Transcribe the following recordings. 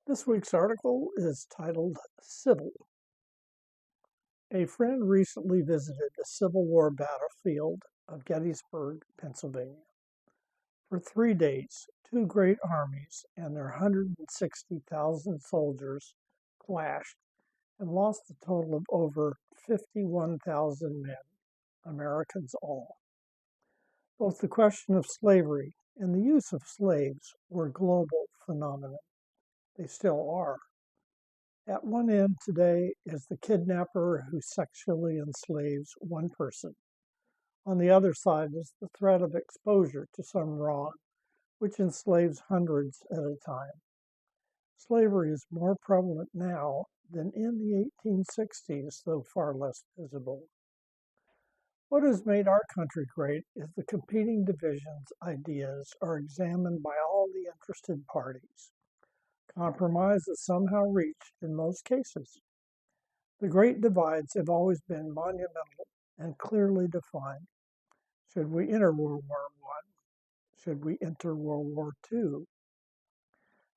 This week's article is titled Civil. A friend recently visited the Civil War battlefield of Gettysburg, Pennsylvania. For 3 days, two great armies and their 160,000 soldiers clashed and lost a total of over 51,000 men, Americans all. Both the question of slavery and the use of slaves were global phenomena. They still are. At one end today is the kidnapper who sexually enslaves one person. On the other side is the threat of exposure to some wrong, which enslaves hundreds at a time. Slavery is more prevalent now than in the 1860s, though far less visible. What has made our country great is the competing divisions ideas are examined by all the interested parties. Compromise is somehow reached in most cases. The great divides have always been monumental and clearly defined. Should we enter World War I? Should we enter World War II?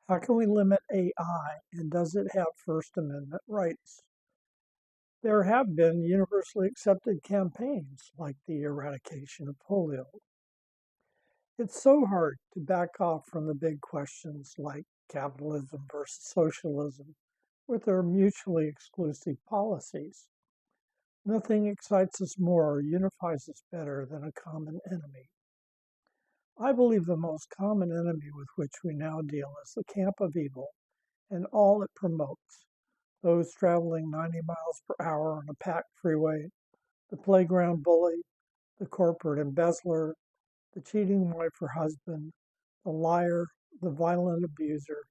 How can we limit AI, and does it have First Amendment rights? There have been universally accepted campaigns like the eradication of polio. It's so hard to back off from the big questions like capitalism versus socialism with their mutually exclusive policies. Nothing excites us more or unifies us better than a common enemy. I believe the most common enemy with which we now deal is the camp of evil and all it promotes. Those traveling 90 miles per hour on a packed freeway, the playground bully, the corporate embezzler, the cheating wife or husband, the liar, the violent abuser,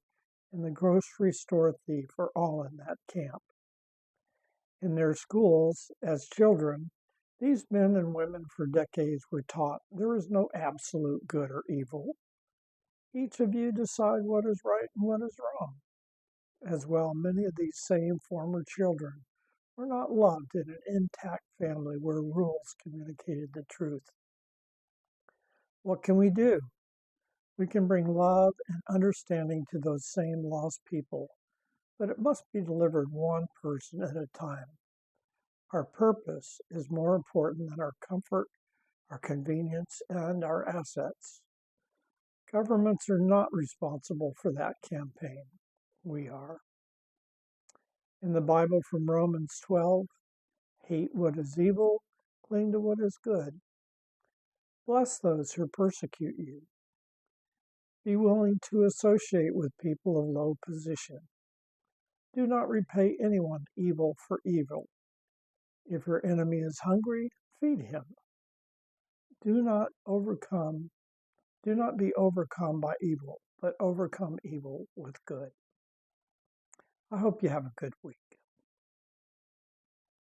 and the grocery store thief are all in that camp. In their schools, as children, these men and women for decades were taught there is no absolute good or evil. Each of you decide what is right and what is wrong. As well, many of these same former children were not loved in an intact family where rules communicated the truth. What can we do? We can bring love and understanding to those same lost people, but it must be delivered one person at a time. Our purpose is more important than our comfort, our convenience, and our assets. Governments are not responsible for that campaign. We are. In the Bible from Romans 12, hate what is evil, cling to what is good. Bless those who persecute you. Be willing to associate with people of low position. Do not repay anyone evil for evil. If your enemy is hungry, feed him. Do not be overcome by evil, but overcome evil with good. I hope you have a good week.